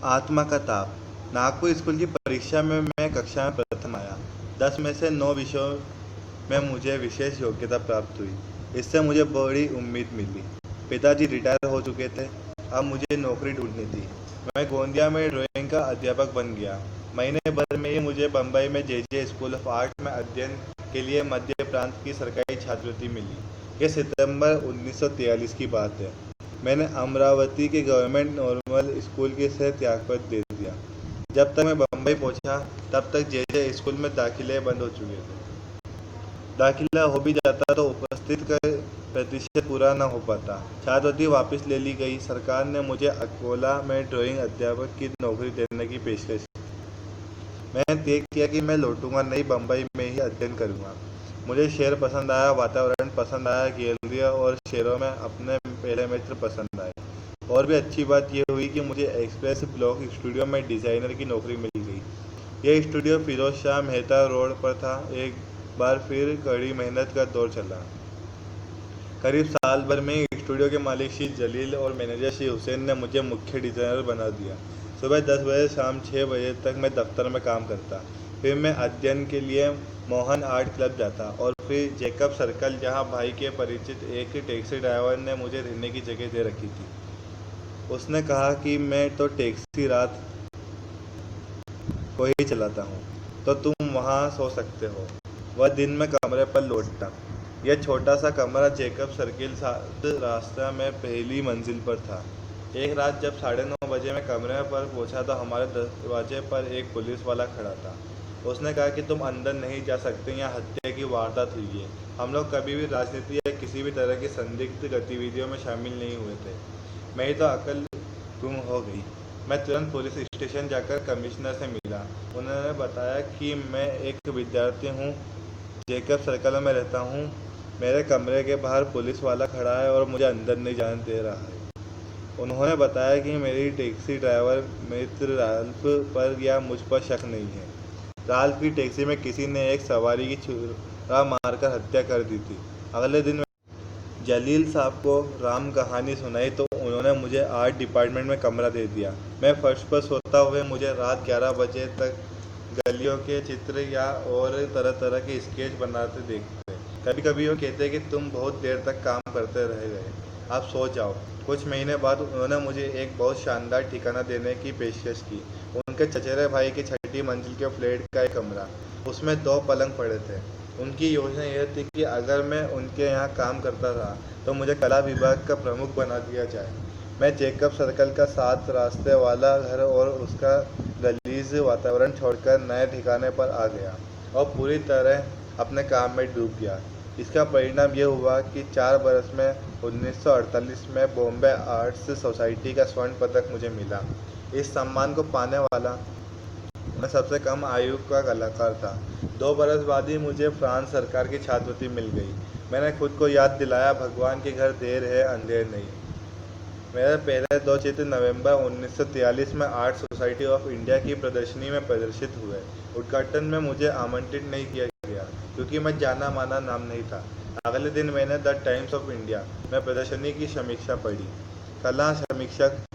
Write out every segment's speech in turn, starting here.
आत्मा का ताप। नागपुर स्कूल की परीक्षा में मैं कक्षा में प्रथम आया। 10 में से 9 विषयों में मुझे विशेष योग्यता प्राप्त हुई। इससे मुझे बड़ी उम्मीद मिली। पिताजी रिटायर हो चुके थे। अब मुझे नौकरी ढूंढनी थी। मैं गोंदिया में ड्राइंग का अध्यापक बन गया। महीने भर में ही मुझे बम्बई में जे स्कूल ऑफ आर्ट में अध्ययन के लिए मध्य प्रांत की सरकारी छात्रवृत्ति मिली। ये सितंबर 1943 की बात है। मैंने अमरावती के गवर्नमेंट नॉर्मल स्कूल के से त्यागपत्र दे दिया। जब तक मैं बम्बई पहुंचा तब तक जे स्कूल में दाखिले बंद हो चुके थे। दाखिला हो भी जाता तो उपस्थित का प्रतिशत पूरा न हो पाता। छात्रवृत्ति वापस ले ली गई। सरकार ने मुझे अकोला में ड्राइंग अध्यापक की नौकरी देने की पेशकश की। मैंने तय किया कि मैं लौटूंगा नहीं, बम्बई में ही अध्ययन करूंगा। मुझे शहर पसंद आया, वातावरण पसंद आया, गैलरिया और शहरों में अपने पहले मित्र पसंद आए। और भी अच्छी बात यह हुई कि मुझे एक्सप्रेस ब्लॉक स्टूडियो में डिज़ाइनर की नौकरी मिल गई। यह स्टूडियो फिरोज शाह मेहता रोड पर था। एक बार फिर कड़ी मेहनत का दौर चला। करीब साल भर में स्टूडियो के मालिक श्री जलील और मैनेजर श्री हुसैन ने मुझे मुख्य डिज़ाइनर बना दिया। सुबह 10 बजे शाम 6 बजे तक मैं दफ्तर में काम करता। फिर मैं अध्ययन के लिए मोहन आर्ट क्लब जाता और फिर जेकब सर्कल, जहां भाई के परिचित एक टैक्सी ड्राइवर ने मुझे रहने की जगह दे रखी थी। उसने कहा कि मैं तो टैक्सी रात को ही चलाता हूँ, तो तुम वहाँ सो सकते हो। वह दिन में कमरे पर लौटता। यह छोटा सा कमरा जेकब सर्किल साथ रास्ता में पहली मंजिल पर था। एक रात जब 9:30 बजे मैं कमरे पर पहुंचा तो हमारे दरवाजे पर एक पुलिस वाला खड़ा था। उसने कहा कि तुम अंदर नहीं जा सकते, यहाँ हत्या की वारदात हुई है। हम लोग कभी भी राजनीति या किसी भी तरह की संदिग्ध गतिविधियों में शामिल नहीं हुए थे। मेरी तो अकल गुम हो गई। मैं तुरंत पुलिस स्टेशन जाकर कमिश्नर से मिला। उन्होंने बताया कि मैं एक विद्यार्थी हूँ, जेकब सर्कल में रहता हूँ। मेरे कमरे के बाहर पुलिस वाला खड़ा है और मुझे अंदर नहीं जाने दे रहा है। उन्होंने बताया कि मेरी टैक्सी ड्राइवर मित्र राल्फ पर या मुझ पर शक नहीं है। राल्फ की टैक्सी में किसी ने एक सवारी की छुरा मारकर हत्या कर दी थी। अगले दिन जलील साहब को राम कहानी सुनाई तो उन्होंने मुझे आर्ट डिपार्टमेंट में कमरा दे दिया। मैं फर्श पर सोता हुए मुझे रात 11 बजे तक गलियों के चित्र या और तरह तरह के स्केच बनाते देखते। कभी कभी वो कहते कि तुम बहुत देर तक काम करते रह गए, आप सो जाओ। कुछ महीने बाद उन्होंने मुझे एक बहुत शानदार ठिकाना देने की पेशकश की। उनके चचेरे भाई की 6ठी मंजिल के फ्लैट का एक कमरा, उसमें 2 पलंग पड़े थे। उनकी योजना यह थी कि अगर मैं उनके यहाँ काम करता रहा तो मुझे कला विभाग का प्रमुख बना दिया जाए। मैं जेकब सर्कल का 7 रास्ते वाला घर और उसका गलीज वातावरण छोड़कर नए ठिकाने पर आ गया और पूरी तरह अपने काम में डूब गया। इसका परिणाम यह हुआ कि 4 बरस में 1948 में बॉम्बे आर्ट्स सोसाइटी का स्वर्ण पदक मुझे मिला। इस सम्मान को पाने वाला मैं सबसे कम आयु का कलाकार था। 2 बरस बाद ही मुझे फ्रांस सरकार की छात्रवृत्ति मिल गई। मैंने खुद को याद दिलाया, भगवान के घर देर है अंधेर नहीं। मेरे पहले 2 चित्र नवंबर 1943 में आर्ट सोसाइटी ऑफ इंडिया की प्रदर्शनी में प्रदर्शित हुए। उद्घाटन में मुझे आमंत्रित नहीं किया गया क्योंकि मैं जाना माना नाम नहीं था। अगले दिन मैंने द टाइम्स ऑफ इंडिया में प्रदर्शनी की समीक्षा पढ़ी। कला समीक्षक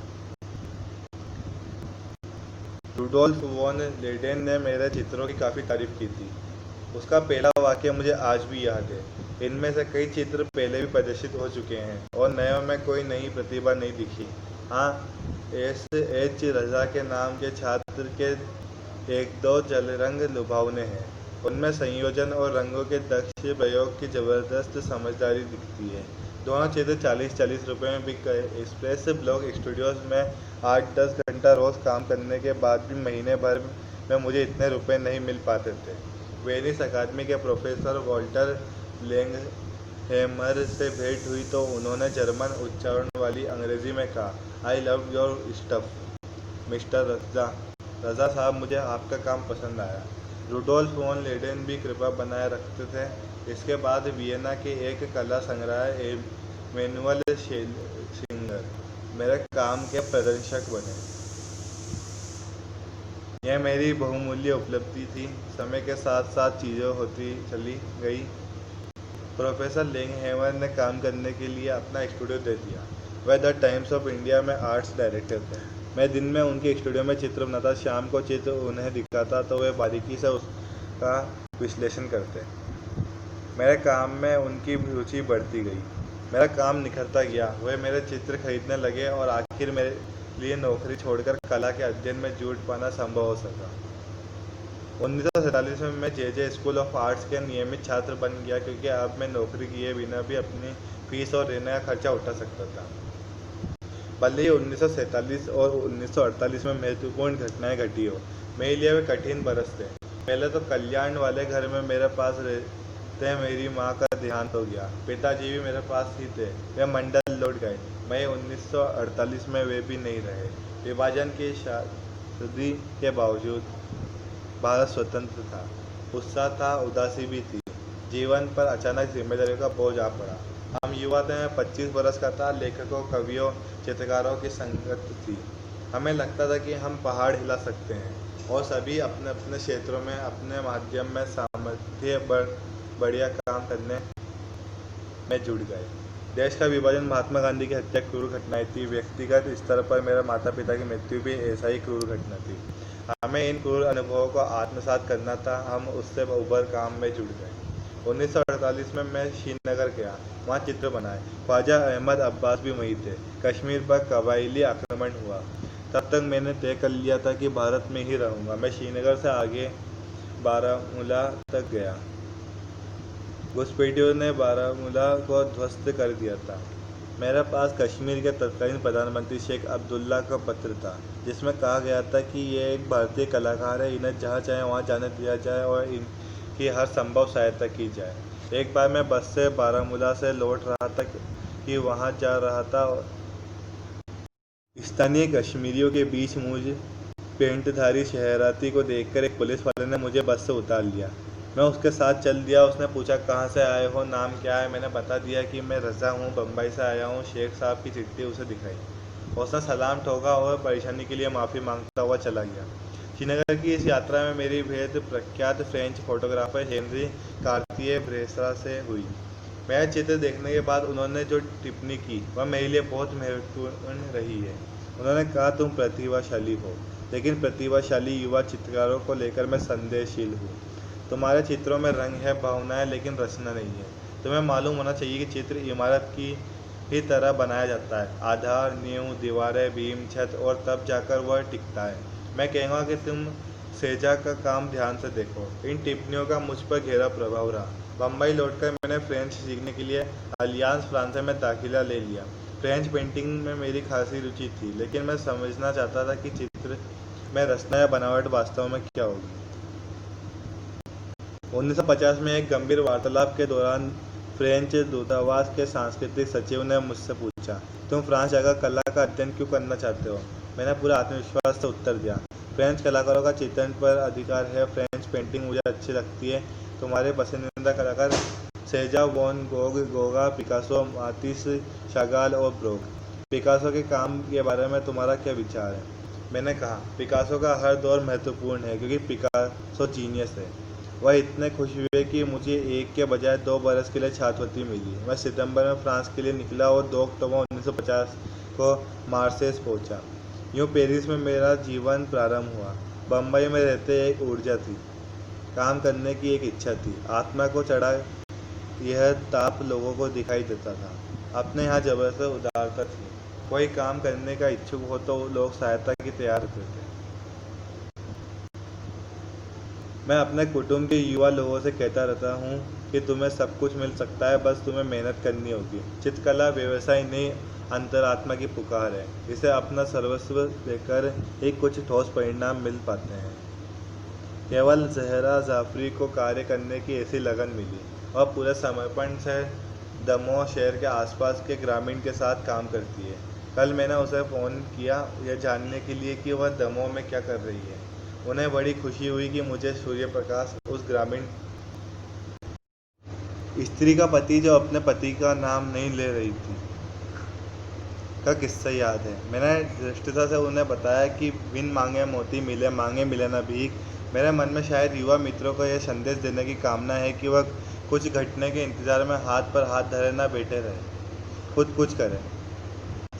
रुडोल्फ वॉन लेडेन ने मेरे चित्रों की काफ़ी तारीफ की थी। उसका पहला वाक्य मुझे आज भी याद है। इनमें से कई चित्र पहले भी प्रदर्शित हो चुके हैं और नए में कोई नई प्रतिभा नहीं दिखी। हाँ, एस रजा के नाम के छात्र के 1-2 जलरंग लुभावने हैं। उनमें संयोजन और रंगों के दक्ष प्रयोग की ज़बरदस्त समझदारी दिखती है। दोनों चित्र 40-40 रुपये में बिक गए। एक्सप्रेस ब्लॉक स्टूडियोज में 8-10 घंटा रोज़ काम करने के बाद भी महीने भर में मुझे इतने रुपए नहीं मिल पाते थे। वेनिस अकादमी के प्रोफेसर वॉल्टर लैंगहैमर से भेंट हुई तो उन्होंने जर्मन उच्चारण वाली अंग्रेजी में कहा, I love your stuff mister Raza. Raza साहब, मुझे आपका काम पसंद आया। रुडोल्फ वॉन लेडेन भी कृपा बनाए रखते थे। इसके बाद वियना के एक कला संग्रह एमेनुअल शिंगर मेरे काम के प्रदर्शक बने। यह मेरी बहुमूल्य उपलब्धि थी। समय के साथ साथ चीज़ें होती चली गई। प्रोफेसर लैंगहैमर ने काम करने के लिए अपना स्टूडियो दे दिया। वह द टाइम्स ऑफ इंडिया में आर्ट्स डायरेक्टर थे। मैं दिन में उनके स्टूडियो में चित्र बनाता, शाम को चित्र उन्हें दिखाता तो वे बारीकी से उसका विश्लेषण करते। मेरे काम में उनकी रुचि बढ़ती गई, मेरा काम निखरता गया। वे मेरे चित्र खरीदने लगे और आखिर मेरे लिए नौकरी छोड़कर कला के अध्ययन में जुट पाना संभव हो सका। 1947 में मैं जे स्कूल ऑफ आर्ट्स के नियमित छात्र बन गया, क्योंकि अब मैं नौकरी किए बिना भी अपनी फीस और रहने का खर्चा उठा सकता था। भले ही 1947 और 1948 में महत्वपूर्ण घटनाएं घटी हो, मेरे लिए वे कठिन बरस थे। पहले तो कल्याण वाले घर में मेरे पास रहते मेरी माँ का देहांत हो गया। पिताजी भी मेरे पास ही थे, वे मंडल लौट गए। मई 1948 में वे भी नहीं रहे। विभाजन की शादी के बावजूद भारत स्वतंत्र था। उत्साह था, उदासी भी थी। जीवन पर अचानक जिम्मेदारियों का बोझ आ पड़ा। हम युवा थे, मैं 25 बरस का था। लेखकों, कवियों, चित्रकारों की संगत थी। हमें लगता था कि हम पहाड़ हिला सकते हैं, और सभी अपने अपने क्षेत्रों में अपने माध्यम में सामर्थ्य बढ़िया काम करने में जुट गए। देश का विभाजन, महात्मा गांधी की हत्या क्रूर घटनाएं थी। व्यक्तिगत स्तर पर मेरे माता पिता की मृत्यु भी ऐसा ही क्रूर घटना थी। हमें इन क्रूर अनुभवों को आत्मसात करना था। हम उससे उभर काम में जुट गए। 1948 में मैं श्रीनगर गया, वहाँ चित्र बनाए। ख्वाजा अहमद अब्बास भी वहीं थे। कश्मीर पर कबायली आक्रमण हुआ। तब तक मैंने तय कर लिया था कि भारत में ही रहूँगा। मैं श्रीनगर से आगे बारामूला तक गया। घुसपैठियों ने बारामूला को ध्वस्त कर दिया था। मेरे पास कश्मीर के तत्कालीन प्रधानमंत्री शेख अब्दुल्ला का पत्र था, जिसमें कहा गया था कि ये एक भारतीय कलाकार है, इन्हें जहाँ चाहे वहाँ जाने दिया जाए और इनकी हर संभव सहायता की जाए। एक बार मैं बस से बारामूला से लौट रहा था कि वहाँ जा रहा था। स्थानीय कश्मीरियों के बीच मुझे पेंटधारी शहराती को देखकर एक पुलिस वाले ने मुझे बस से उतार लिया। मैं उसके साथ चल दिया। उसने पूछा, कहाँ से आए हो, नाम क्या है? मैंने बता दिया कि मैं रज़ा हूँ, बम्बई से आया हूँ। शेख साहब की चिट्ठी उसे दिखाई। उसने सलाम ठोका और परेशानी के लिए माफ़ी मांगता हुआ चला गया। श्रीनगर की इस यात्रा में मेरी भेंट प्रख्यात फ्रेंच फोटोग्राफर हेनरी कार्तिये ब्रेसा से हुई। मेरा चित्र देखने के बाद उन्होंने जो टिप्पणी की वह मेरे लिए बहुत महत्वपूर्ण रही है। उन्होंने कहा, तुम प्रतिभाशाली हो, लेकिन प्रतिभाशाली युवा चित्रकारों को लेकर मैं संदेहशील हूँ। तुम्हारे चित्रों में रंग है, भावनाएं, लेकिन रचना नहीं है। तुम्हें मालूम होना चाहिए कि चित्र इमारत की ही तरह बनाया जाता है। आधार, नींव, दीवारें, बीम, छत, और तब जाकर वह टिकता है। मैं कहूँगा कि तुम सेजा का काम ध्यान से देखो। इन टिप्पणियों का मुझ पर गहरा प्रभाव रहा। बम्बई लौटकर मैंने फ्रेंच सीखने के लिए अलियांस फ्रांसे में दाखिला ले लिया। फ्रेंच पेंटिंग में मेरी खासी रुचि थी, लेकिन मैं समझना चाहता था कि चित्र में रचना या बनावट वास्तव में क्या होगी। 1950 में एक गंभीर वार्तालाप के दौरान फ्रेंच दूतावास के सांस्कृतिक सचिव ने मुझसे पूछा, तुम फ्रांस जाकर कला का अध्ययन क्यों करना चाहते हो? मैंने पूरा आत्मविश्वास से उत्तर दिया, फ्रेंच कलाकारों का चित्रण पर अधिकार है। फ्रेंच पेंटिंग मुझे अच्छी लगती है। तुम्हारे पसंदीदा कलाकार सेजा, वॉन गोग, गोगा, पिकासो, मातिस, शागाल और ब्रोक। पिकासो के काम के बारे में तुम्हारा क्या विचार है? मैंने कहा, पिकासो का हर दौर महत्वपूर्ण है, क्योंकि पिकासो जीनियस है। वह इतने खुश हुए कि मुझे 1 के बजाय 2 बरस के लिए छात्रवृत्ति मिली। मैं सितंबर में फ्रांस के लिए निकला और 2 अक्टूबर 1950 को मार्सेस पहुंचा। यूँ पेरिस में मेरा जीवन प्रारंभ हुआ। बम्बई में रहते एक ऊर्जा थी, काम करने की एक इच्छा थी। आत्मा को चढ़ा यह ताप लोगों को दिखाई देता था। अपने यहाँ जबरदस्त उदारता थी। कोई काम करने का इच्छुक हो तो लोग सहायता की तैयार होते थे। मैं अपने कुटुंब के युवा लोगों से कहता रहता हूँ कि तुम्हें सब कुछ मिल सकता है, बस तुम्हें मेहनत करनी होगी। चित्रकला व्यवसाय नहीं, अंतरात्मा की पुकार है। इसे अपना सर्वस्व देकर ही कुछ ठोस परिणाम मिल पाते हैं। केवल जहरा जाफरी को कार्य करने की ऐसी लगन मिली और पूरे समर्पण से दमोह शहर के आसपास के ग्रामीण के साथ काम करती है। कल मैंने उसे फ़ोन किया यह जानने के लिए कि वह दमोह में क्या कर रही है। उन्हें बड़ी खुशी हुई कि मुझे सूर्य प्रकाश, उस ग्रामीण स्त्री का पति जो अपने पति का नाम नहीं ले रही थी, का किस्सा याद है। मैंने दृष्टता से उन्हें बताया कि बिन मांगे मोती मिले, मांगे मिले न भीख। मेरे मन में शायद युवा मित्रों को यह संदेश देने की कामना है कि वह कुछ घटने के इंतजार में हाथ पर हाथ धरे न बैठे रहे, खुद कुछ करें।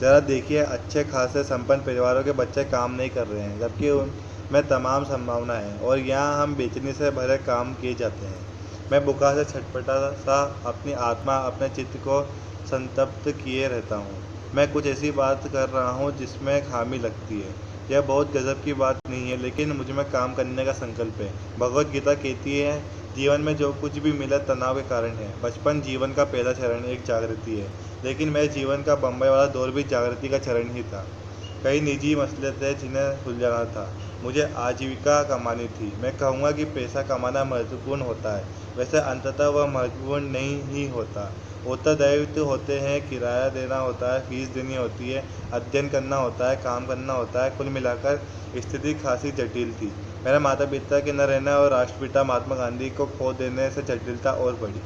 ज़रा देखिए, अच्छे खासे संपन्न परिवारों के बच्चे काम नहीं कर रहे हैं, जबकि उनमें तमाम संभावना है, और यहाँ हम बेचैनी से भरे काम किए जाते हैं। मैं बुखार से छटपटा सा अपनी आत्मा, अपने चित्त को संतप्त किए रहता हूँ। मैं कुछ ऐसी बात कर रहा हूँ जिसमें खामी लगती है। यह बहुत गजब की बात नहीं है, लेकिन मुझ में काम करने का संकल्प है। भगवत गीता कहती है, जीवन में जो कुछ भी मिला तनाव के कारण है। बचपन जीवन का पहला चरण एक जागृति है, लेकिन मेरे जीवन का बम्बई वाला दौर भी जागृति का चरण ही था। कई निजी मसले थे जिन्हें सुलझाना था। मुझे आजीविका कमानी थी। मैं कहूँगा कि पैसा कमाना महत्वपूर्ण होता है, वैसे अंततः वह महत्वपूर्ण नहीं ही होता। उत्तरदायित्व होते हैं, किराया देना होता है, फीस देनी होती है, अध्ययन करना होता है, काम करना होता है। कुल मिलाकर स्थिति खासी जटिल थी। मेरे माता पिता के न रहना और राष्ट्रपिता महात्मा गांधी को खो देने से जटिलता और बढ़ी।